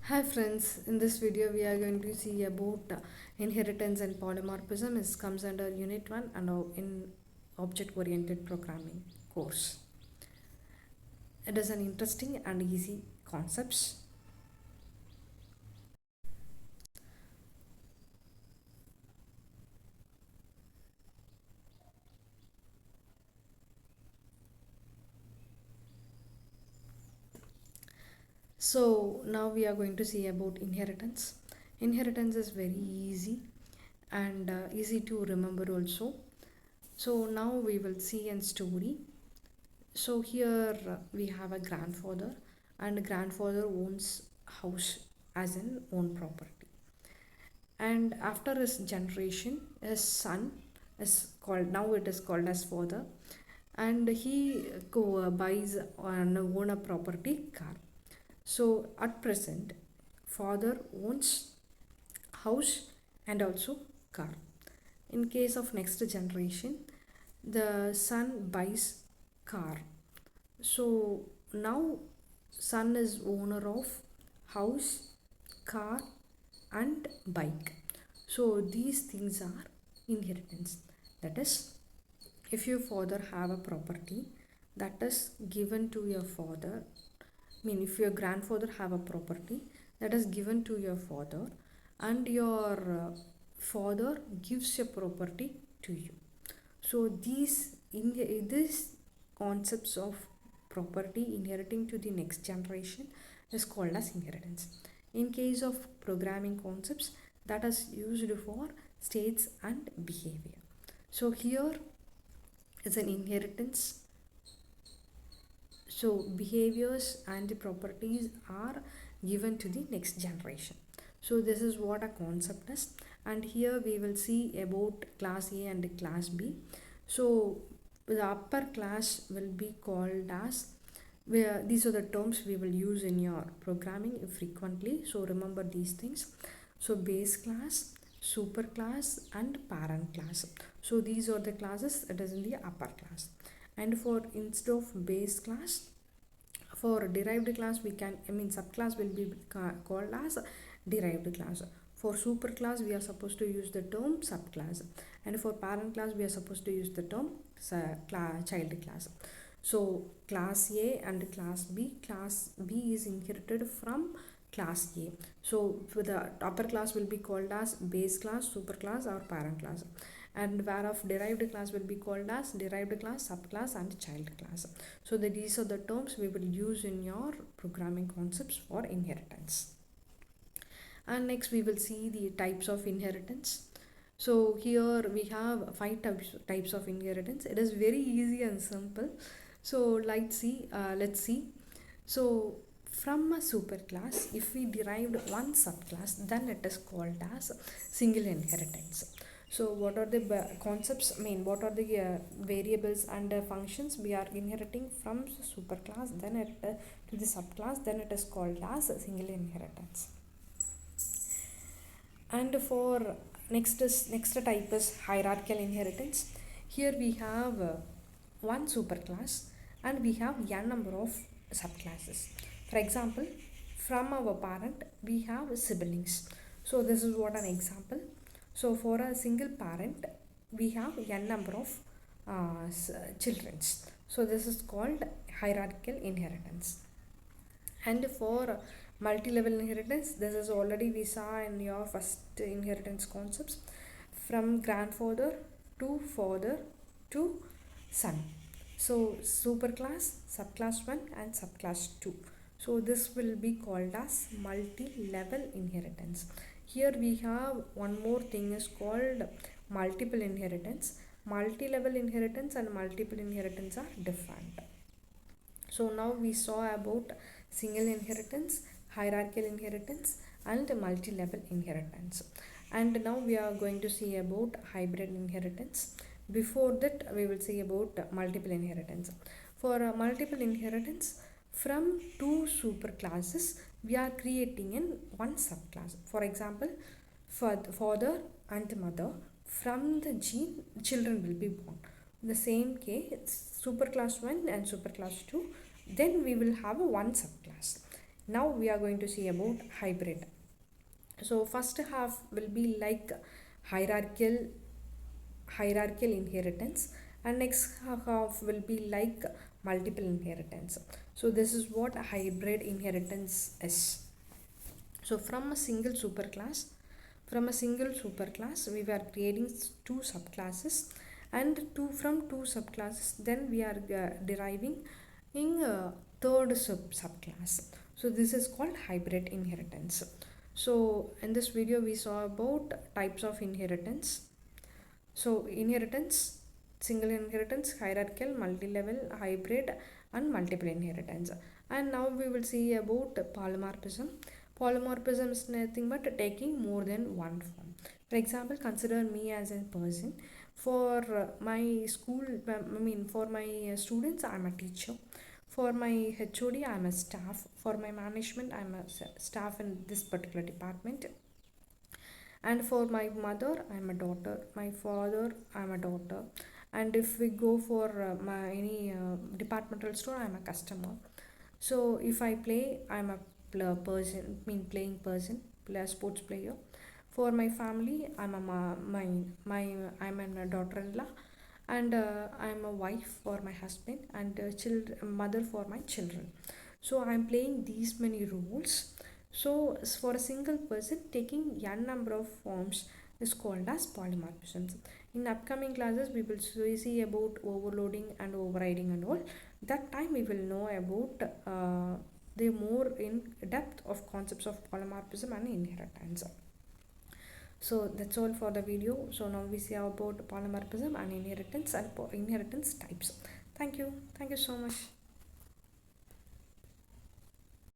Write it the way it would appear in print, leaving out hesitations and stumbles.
Hi friends, in this video we are going to see about inheritance and polymorphism. It comes under unit 1 and in object oriented programming course. It is an interesting and easy concepts. So now we are going to see about inheritance. Inheritance is very easy and easy to remember also. So now we will see a story. So here we have a grandfather, and grandfather owns house as an own property, and after his generation his son is called, now it is called as father, and he buys and own a property car. So at present father owns house and also car. In case of next generation, the son buys car. So now son is owner of house, car and bike. So these things are inheritance. That is, if your father have a property that is given to your father, if your grandfather have a property that is given to your father, and your father gives your property to you. So these concepts of property inheriting to the next generation is called as inheritance. In case of programming concepts, that is used for states and behavior. So here is an inheritance. So behaviors and the properties are given to the next generation. So this is what a concept is, and here we will see about class A and class B. So the upper class will be called as, where these are the terms we will use in your programming frequently, so remember these things. So base class, super class and parent class. So these are the classes that is in the upper class. And for instead of base class, for derived class we can, subclass will be called as derived class. For super class we are supposed to use the term subclass, and for parent class we are supposed to use the term child class. So class A and class B is inherited from class A. So for the upper class will be called as base class, super class or parent class, and whereof derived class will be called as derived class, subclass and child class. So these are the terms we will use in your programming concepts for inheritance. And next we will see the types of inheritance. So here we have 5 types of inheritance. It is very easy and simple. So let's see. So from a superclass, if we derived one subclass, then it is called as single inheritance. So what are the concepts, what are the variables and functions we are inheriting from superclass, then to the subclass, then it is called as single inheritance. And for next type is hierarchical inheritance. Here we have one superclass and we have n number of subclasses. For example, from our parent we have siblings. So this is what an example. So for a single parent we have n number of children. So this is called hierarchical inheritance. And for multi-level inheritance, this is already we saw in your first inheritance concepts, from grandfather to father to son. So superclass, subclass 1 and subclass 2. So this will be called as multi-level inheritance. Here we have one more thing is called multiple inheritance. Multi-level inheritance and multiple inheritance are different. So now we saw about single inheritance, hierarchical inheritance and multi-level inheritance. And now we are going to see about hybrid inheritance. Before that we will see about multiple inheritance. For multiple inheritance, from two superclasses we are creating in one subclass. For example, father and mother, from the gene children will be born. In the same case, superclass 1 and superclass 2, then we will have a one subclass. Now we are going to see about hybrid. So first half will be like hierarchical inheritance, and next half will be like multiple inheritance. So this is what a hybrid inheritance is. So from a single superclass we were creating two subclasses, and from two subclasses then we are deriving in a third subclass. So this is called hybrid inheritance. So in this video we saw about types of inheritance. So inheritance, single inheritance, hierarchical, multi-level, hybrid and multiple inheritance. And now we will see about polymorphism. Polymorphism is nothing but taking more than one form. For example, consider me as a person. For my school, for my students, I'm a teacher. For my HOD, I'm a staff. For my management, I'm a staff in this particular department. And for my mother I'm a daughter, my father I'm a daughter, and if we go for my any departmental store I'm a customer. So if I play I'm a playing person, play a sports player. For my family I'm a I'm a daughter-in-law, and I'm a wife for my husband, and mother for my children. So I'm playing these many roles. So for a single person taking n number of forms is called as polymorphism. In upcoming classes we will see about overloading and overriding and all. That time we will know about the more in depth of concepts of polymorphism and inheritance. So that's all for the video. So now we see about polymorphism and inheritance types. Thank you so much.